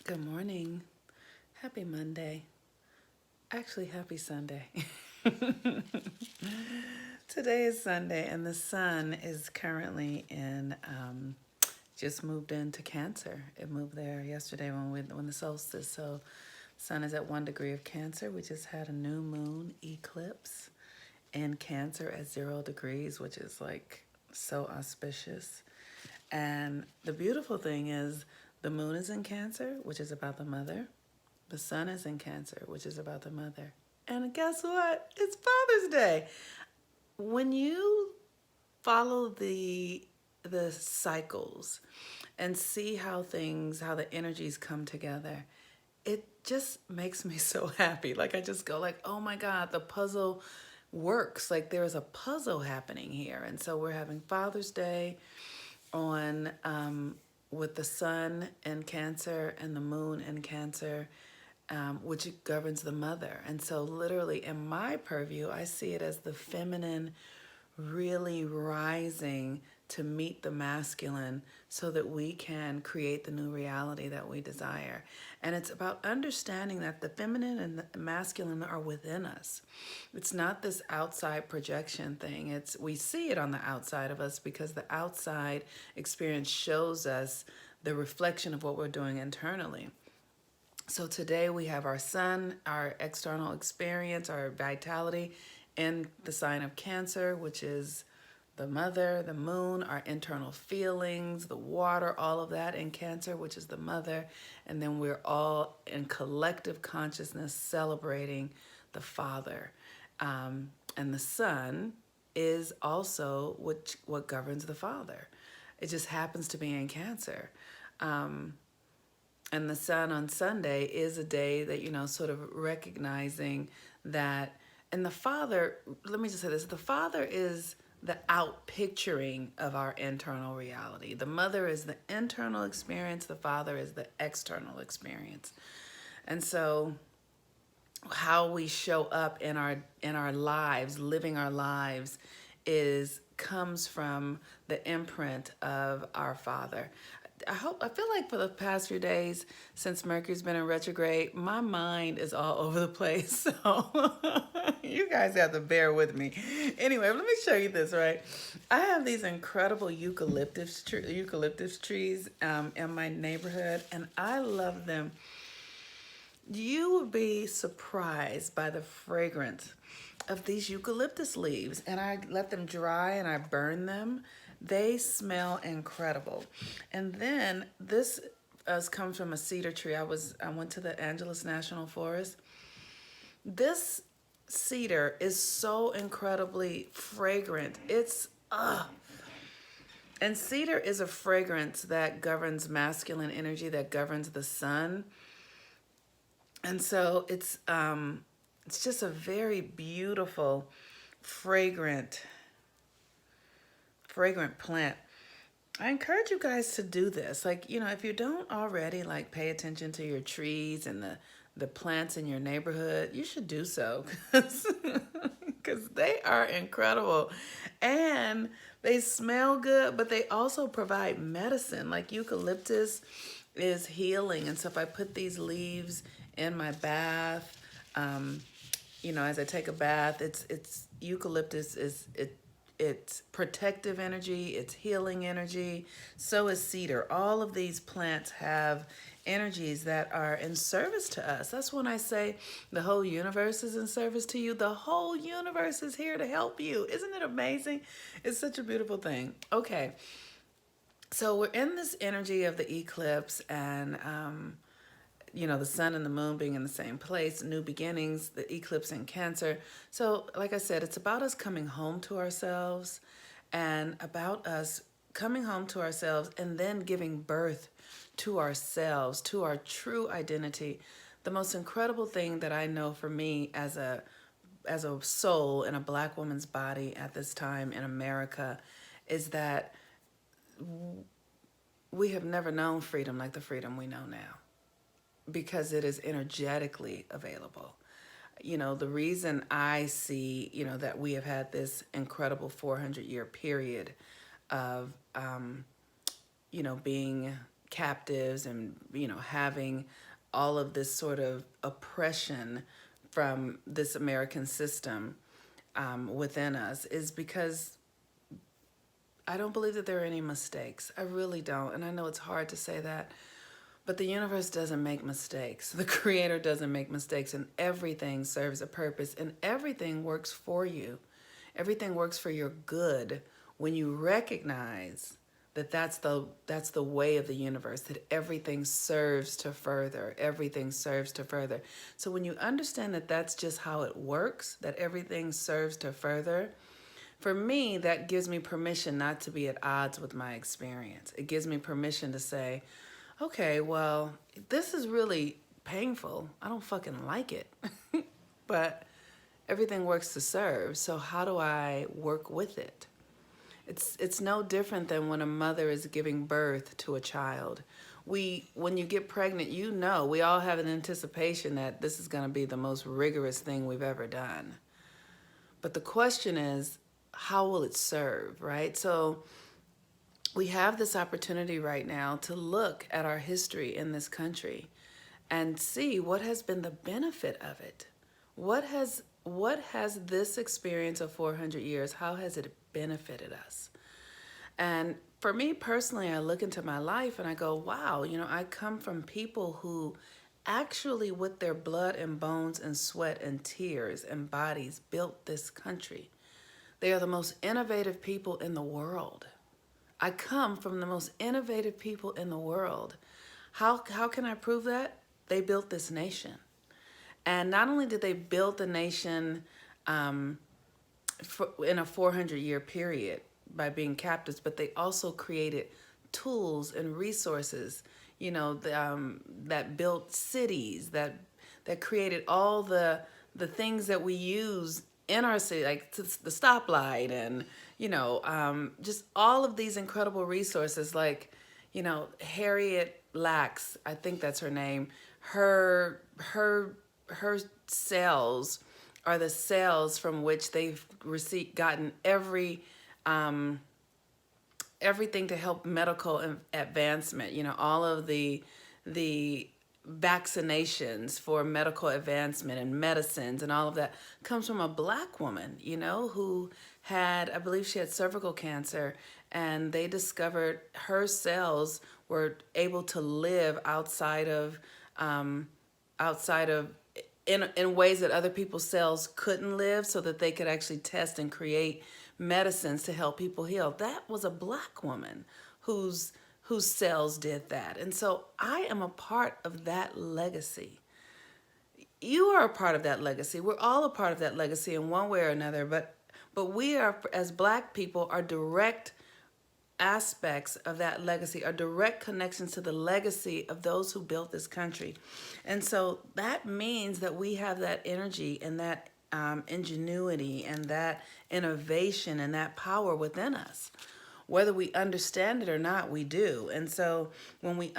Good morning. Happy Monday. Actually, happy Sunday. Today is Sunday, and the sun is currently just moved into Cancer. It moved there yesterday when the solstice. So, sun is at 1 degree of Cancer. We just had a new moon eclipse in Cancer at 0 degrees, which is like so auspicious. And the beautiful thing is, the moon is in Cancer, which is about the mother. The sun is in Cancer, which is about the mother. And guess what? It's Father's Day. When you follow the cycles and see how the energies come together, it just makes me so happy. Like I just go like, oh my God, the puzzle works. Like there is a puzzle happening here. And so we're having Father's Day on with the sun in Cancer and the moon in Cancer, which governs the mother. And so, literally, in my purview, I see it as the feminine really rising to meet the masculine so that we can create the new reality that we desire. And it's about understanding that the feminine and the masculine are within us. It's not this outside projection thing. We see it on the outside of us because the outside experience shows us the reflection of what we're doing internally. So today we have our sun, our external experience, our vitality in the sign of Cancer, which is the mother, the moon, our internal feelings, the water, all of that in Cancer, which is the mother. And then we're all in collective consciousness celebrating the father. And the sun is also what governs the father. It just happens to be in Cancer. And the sun on Sunday is a day that, sort of recognizing that. And the father, let me just say this, the father is the out picturing of our internal reality. The mother is the internal experience, the father is the external experience. And so how we show up in our lives, living our lives, comes from the imprint of our father. I feel like for the past few days since Mercury's been in retrograde, my mind is all over the place. So you guys have to bear with me. Anyway, let me show you this, right? I have these incredible eucalyptus trees in my neighborhood, and I love them. You will be surprised by the fragrance of these eucalyptus leaves, and I let them dry and I burn them. They smell incredible. And then this comes from a cedar tree. I went to the Angeles National Forest. This cedar is so incredibly fragrant. And cedar is a fragrance that governs masculine energy, that governs the sun. And so it's just a very beautiful, fragrant plant. I encourage you guys to do this. Like, if you don't already like pay attention to your trees and the plants in your neighborhood, you should do so because they are incredible. And they smell good, but they also provide medicine. Like eucalyptus is healing. And so if I put these leaves in my bath, as I take a bath, it's eucalyptus it's protective energy, it's healing energy. So is cedar. All of these plants have energies that are in service to us. That's when I say the whole universe is in service to you. The whole universe is here to help you. Isn't it amazing? It's such a beautiful thing. Okay. So we're in this energy of the eclipse and the sun and the moon being in the same place, new beginnings, the eclipse in Cancer. So, like I said, it's about us coming home to ourselves and about us coming home to ourselves and then giving birth to ourselves, to our true identity. The most incredible thing that I know for me as a soul in a Black woman's body at this time in America is that we have never known freedom like the freedom we know now, because it is energetically available. The reason I see, that we have had this incredible 400-year period of, being captives and, having all of this sort of oppression from this American system within us is because I don't believe that there are any mistakes. I really don't. And I know it's hard to say that, but the universe doesn't make mistakes. The creator doesn't make mistakes, and everything serves a purpose, and everything works for you. Everything works for your good when you recognize that that's the way of the universe, that everything serves to further. Everything serves to further. So when you understand that that's just how it works, that everything serves to further, for me, that gives me permission not to be at odds with my experience. It gives me permission to say, okay, well, this is really painful. I don't fucking like it. But everything works to serve. So how do I work with it? It's no different than when a mother is giving birth to a child. When you get pregnant, we all have an anticipation that this is going to be the most rigorous thing we've ever done. But the question is, how will it serve, right? So we have this opportunity right now to look at our history in this country and see what has been the benefit of it. What has this experience of 400 years, how has it benefited us? And for me personally, I look into my life and I go, wow, I come from people who actually with their blood and bones and sweat and tears and bodies built this country. They are the most innovative people in the world. I come from the most innovative people in the world. How can I prove that? They built this nation. And not only did they build the nation in a 400-year period by being captives, but they also created tools and resources, that built cities, that created all the things that we use in our city, like the stoplight and, just all of these incredible resources, like, Harriet Lacks, I think that's her name, her cells are the cells from which they've gotten everything to help medical advancement. All of the vaccinations for medical advancement and medicines and all of that comes from a Black woman, who had, I believe she had cervical cancer, and they discovered her cells were able to live outside of in ways that other people's cells couldn't live, so that they could actually test and create medicines to help people heal. That was a Black woman whose cells did that. And so I am a part of that legacy. You are a part of that legacy. We're all a part of that legacy in one way or another, but we are, as Black people, are direct aspects of that legacy, are direct connections to the legacy of those who built this country. And so that means that we have that energy and that ingenuity and that innovation and that power within us. Whether we understand it or not, we do. And so when we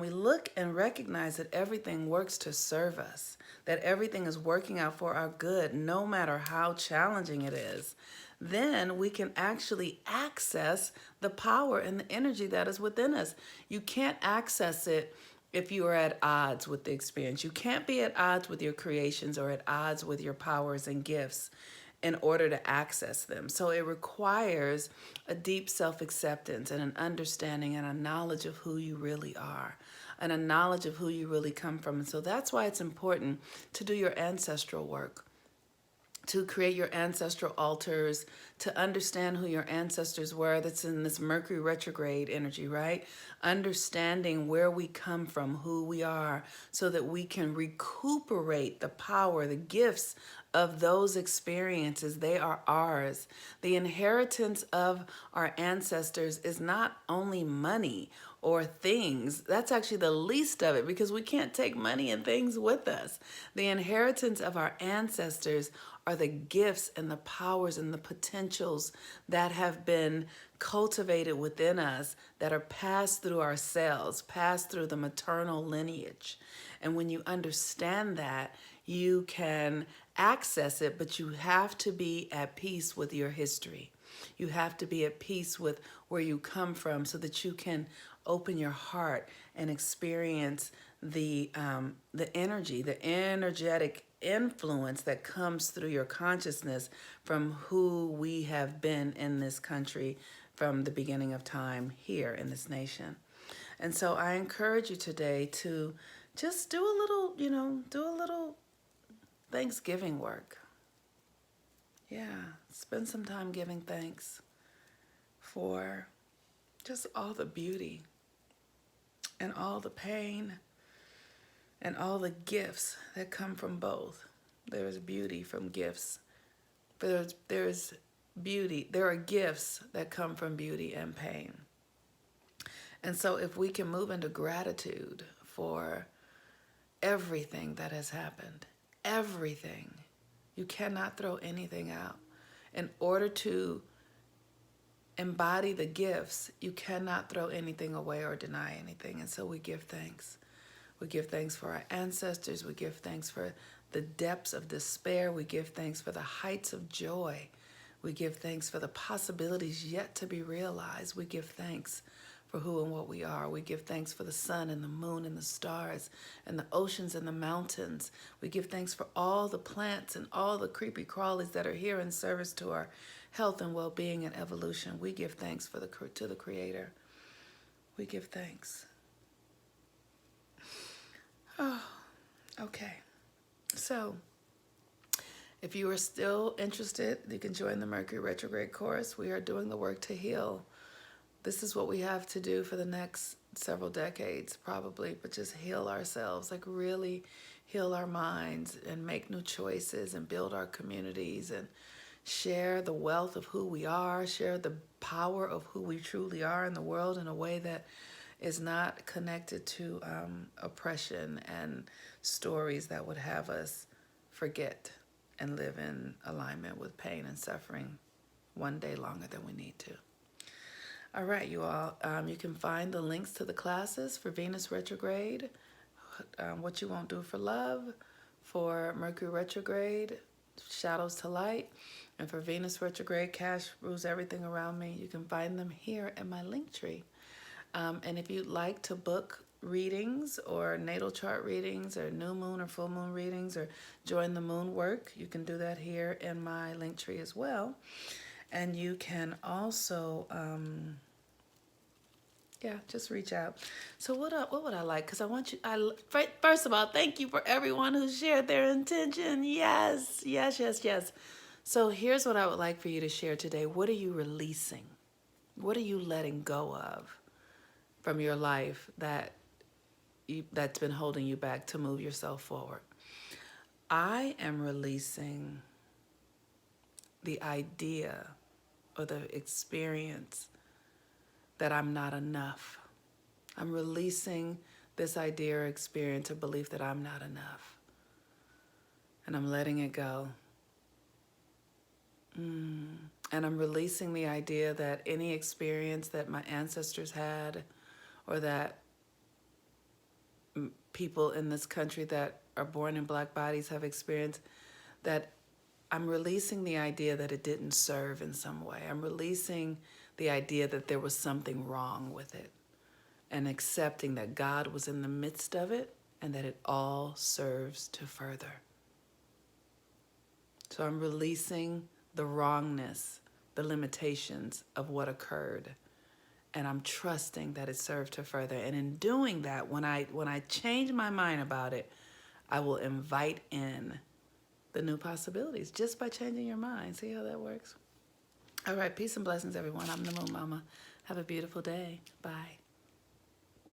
look and recognize that everything works to serve us, that everything is working out for our good, no matter how challenging it is, then we can actually access the power and the energy that is within us. You can't access it if you are at odds with the experience. You can't be at odds with your creations or at odds with your powers and gifts in order to access them. So it requires a deep self-acceptance and an understanding and a knowledge of who you really are and a knowledge of who you really come from. And so that's why it's important to do your ancestral work, to create your ancestral altars, to understand who your ancestors were. That's in this Mercury retrograde energy, right? Understanding where we come from, who we are, so that we can recuperate the power, the gifts of those experiences. They are ours. The inheritance of our ancestors is not only money or things. That's actually the least of it, because we can't take money and things with us. The inheritance of our ancestors are the gifts and the powers and the potentials that have been cultivated within us, that are passed through our cells, passed through the maternal lineage. And when you understand that, you can access it, but you have to be at peace with your history. You have to be at peace with where you come from, so that you can open your heart and experience the energy, the energetic influence that comes through your consciousness from who we have been in this country from the beginning of time here in this nation. And so I encourage you today to just do a little, do a little Thanksgiving work. Yeah, spend some time giving thanks for just all the beauty and all the pain and all the gifts that come from both. There is beauty from gifts. There's beauty. There are gifts that come from beauty and pain. And so if we can move into gratitude for everything that has happened, everything, you cannot throw anything out. In order to embody the gifts, you cannot throw anything away or deny anything. And so we give thanks. We give thanks for our ancestors. We give thanks for the depths of despair. We give thanks for the heights of joy. We give thanks for the possibilities yet to be realized. We give thanks for who and what we are. We give thanks for the sun and the moon and the stars and the oceans and the mountains. We give thanks for all the plants and all the creepy crawlies that are here in service to our health and well-being and evolution. We give thanks to the Creator. We give thanks. Oh, okay. So, if you are still interested, you can join the Mercury Retrograde course. We are doing the work to heal. This is what we have to do for the next several decades, probably, but just heal ourselves, like really heal our minds and make new choices and build our communities and share the wealth of who we are, share the power of who we truly are in the world in a way that is not connected to oppression and stories that would have us forget and live in alignment with pain and suffering one day longer than we need to. All right, you all, you can find the links to the classes for Venus retrograde, What You Won't Do for Love, for Mercury retrograde, Shadows to Light, and for Venus retrograde, Cash Rules Everything Around Me. You can find them here in my link tree. And if you'd like to book readings or natal chart readings or new moon or full moon readings or join the moon work, you can do that here in my link tree as well. And you can also, just reach out. So what would I like? Because I want you, first of all, thank you for everyone who shared their intention. Yes, yes, yes, yes. So here's what I would like for you to share today. What are you releasing? What are you letting go of from your life that's been holding you back to move yourself forward? I am releasing the idea or the experience that I'm not enough. I'm releasing this idea or experience or belief that I'm not enough. And I'm letting it go. And I'm releasing the idea that any experience that my ancestors had or that people in this country that are born in Black bodies have experienced, that I'm releasing the idea that it didn't serve in some way. I'm releasing the idea that there was something wrong with it and accepting that God was in the midst of it and that it all serves to further. So I'm releasing the wrongness, the limitations of what occurred, and I'm trusting that it served to further. And in doing that, when I change my mind about it, I will invite in the new possibilities just by changing your mind. See how that works? All right, peace and blessings, everyone. I'm the Moon Mama. Have a beautiful day. Bye.